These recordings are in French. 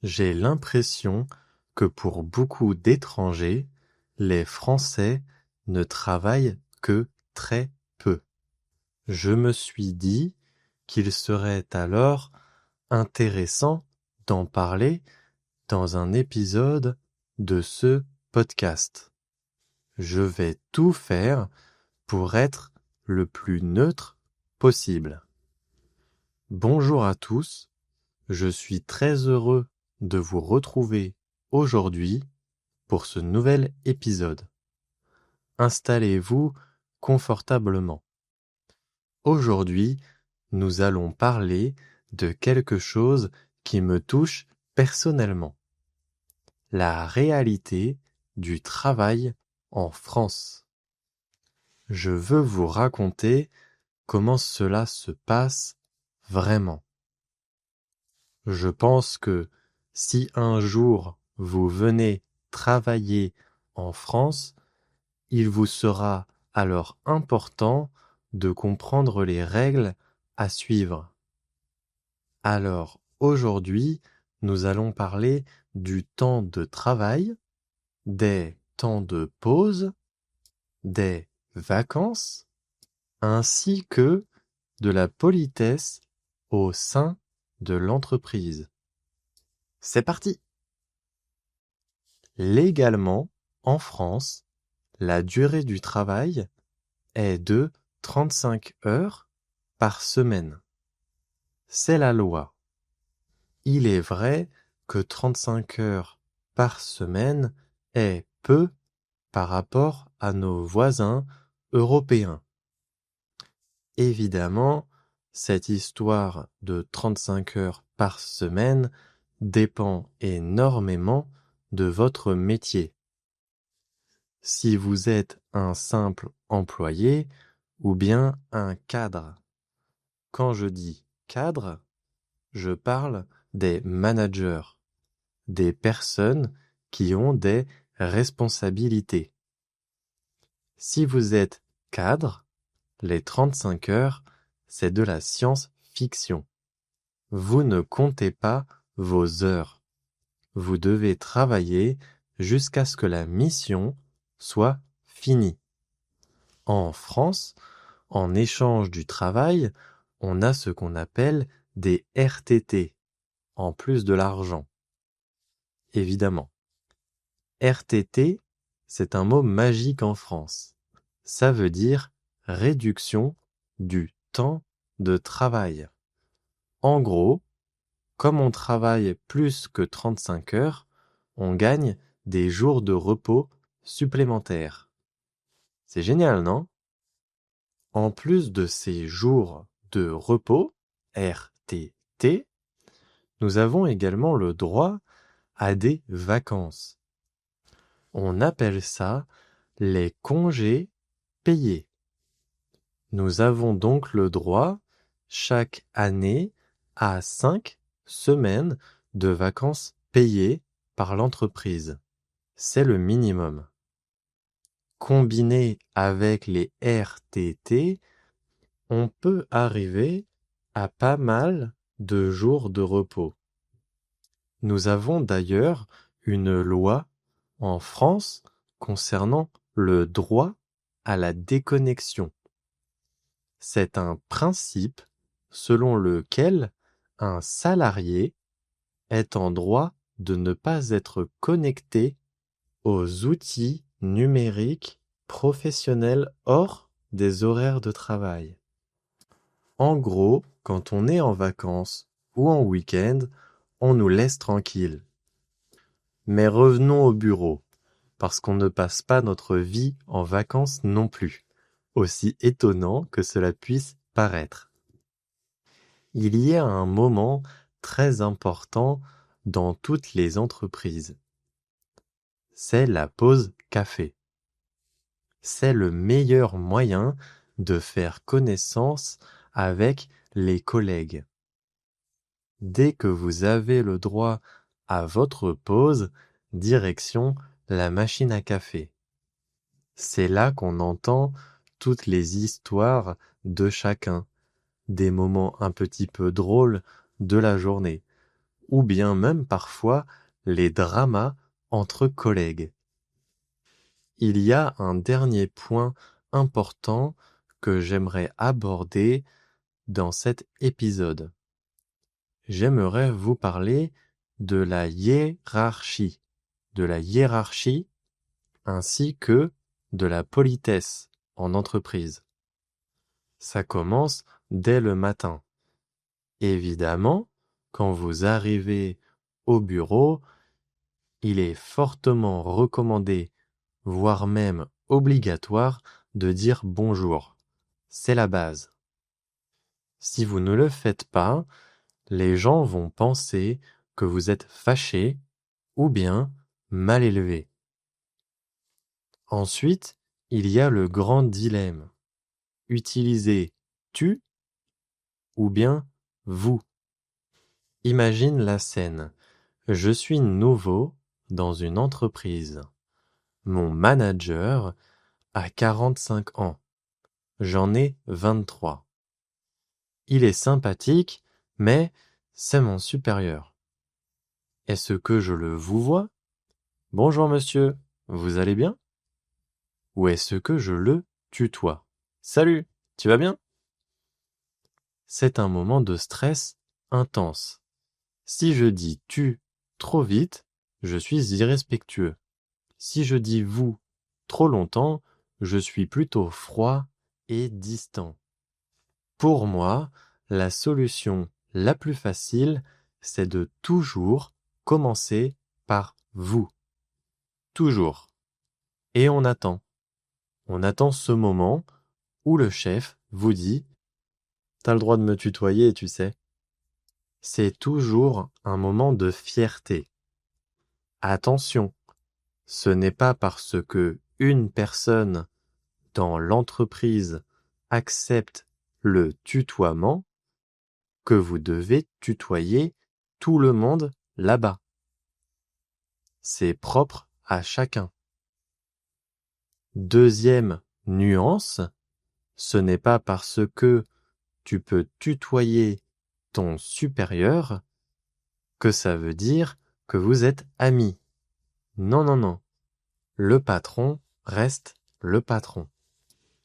J'ai l'impression que pour beaucoup d'étrangers, les Français ne travaillent que très peu. Je me suis dit qu'il serait alors intéressant d'en parler dans un épisode de ce podcast. Je vais tout faire pour être le plus neutre possible. Bonjour à tous, je suis très heureux de vous retrouver aujourd'hui pour ce nouvel épisode. Installez-vous confortablement. Aujourd'hui, nous allons parler de quelque chose qui me touche personnellement. La réalité du travail en France. Je veux vous raconter comment cela se passe vraiment. Je pense que si un jour vous venez travailler en France, il vous sera alors important de comprendre les règles à suivre. Alors aujourd'hui, nous allons parler du temps de travail, des temps de pause, des vacances, ainsi que de la politesse au sein de l'entreprise. C'est parti! Légalement, en France, la durée du travail est de 35 heures par semaine. C'est la loi. Il est vrai que 35 heures par semaine est peu par rapport à nos voisins européens. Évidemment, cette histoire de 35 heures par semaine dépend énormément de votre métier. Si vous êtes un simple employé ou bien un cadre. Quand je dis cadre, je parle des managers, des personnes qui ont des responsabilités. Si vous êtes cadre, les 35 heures, c'est de la science-fiction. Vous ne comptez pas vos heures. Vous devez travailler jusqu'à ce que la mission soit finie. En France, en échange du travail, on a ce qu'on appelle des RTT, en plus de l'argent. Évidemment. RTT, c'est un mot magique en France. Ça veut dire réduction du temps de travail. En gros, comme on travaille plus que 35 heures, on gagne des jours de repos supplémentaires. C'est génial, non? En plus de ces jours de repos, RTT, nous avons également le droit à des vacances. On appelle ça les congés payés. Nous avons donc le droit, chaque année, à 5 semaines de vacances payées par l'entreprise. C'est le minimum. Combiné avec les RTT, on peut arriver à pas mal de jours de repos. Nous avons d'ailleurs une loi en France concernant le droit à la déconnexion. C'est un principe selon lequel un salarié est en droit de ne pas être connecté aux outils numériques professionnels hors des horaires de travail. En gros, quand on est en vacances ou en week-end, on nous laisse tranquille. Mais revenons au bureau, parce qu'on ne passe pas notre vie en vacances non plus, aussi étonnant que cela puisse paraître. Il y a un moment très important dans toutes les entreprises. C'est la pause café. C'est le meilleur moyen de faire connaissance avec les collègues. Dès que vous avez le droit à votre pause, direction la machine à café. C'est là qu'on entend toutes les histoires de chacun, des moments un petit peu drôles de la journée, ou bien même parfois les dramas entre collègues. Il y a un dernier point important que j'aimerais aborder dans cet épisode. J'aimerais vous parler de la hiérarchie, ainsi que de la politesse en entreprise. Ça commence dès le matin. Évidemment, quand vous arrivez au bureau, il est fortement recommandé, voire même obligatoire, de dire bonjour. C'est la base. Si vous ne le faites pas, les gens vont penser que vous êtes fâché ou bien mal élevé. Ensuite, il y a le grand dilemme. Utiliser tu ou bien vous. Imagine la scène. Je suis nouveau dans une entreprise. Mon manager a 45 ans. J'en ai 23. Il est sympathique, mais c'est mon supérieur. Est-ce que je le vous vois? Bonjour monsieur, vous allez bien? Ou est-ce que je le tutoie? Salut, tu vas bien? C'est un moment de stress intense. Si je dis tu trop vite, je suis irrespectueux. Si je dis vous trop longtemps, je suis plutôt froid et distant. Pour moi, la solution la plus facile, c'est de toujours commencer par vous. Toujours. Et on attend. On attend ce moment où le chef vous dit « T'as le droit de me tutoyer, tu sais ». C'est toujours un moment de fierté. Attention, ce n'est pas parce que une personne dans l'entreprise accepte le tutoiement que vous devez tutoyer tout le monde là-bas. C'est propre à chacun. Deuxième nuance, ce n'est pas parce que tu peux tutoyer ton supérieur que ça veut dire que vous êtes amis. Non, non, non. Le patron reste le patron.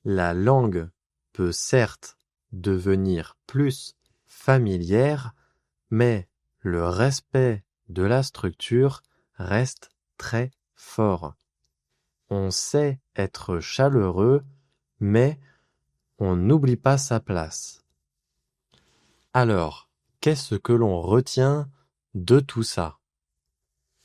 La langue peut certes devenir plus familière, mais le respect de la structure reste très fort. On sait être chaleureux, mais on n'oublie pas sa place. Alors, qu'est-ce que l'on retient de tout ça?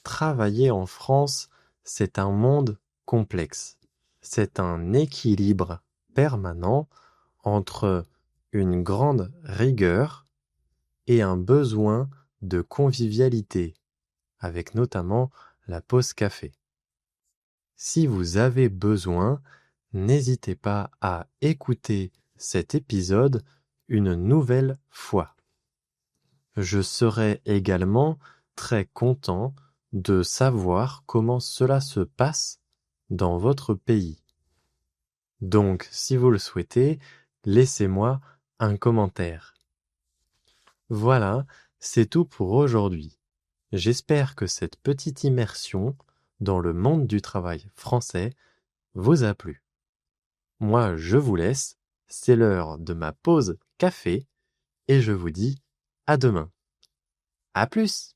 Travailler en France, c'est un monde complexe. C'est un équilibre permanent entre une grande rigueur et un besoin de convivialité, avec notamment la pause café. Si vous avez besoin, n'hésitez pas à écouter cet épisode une nouvelle fois. Je serai également très content de savoir comment cela se passe dans votre pays. Donc, si vous le souhaitez, laissez-moi un commentaire. Voilà, c'est tout pour aujourd'hui. J'espère que cette petite immersion dans le monde du travail français vous a plu. Moi, je vous laisse, c'est l'heure de ma pause café et je vous dis à demain. À plus!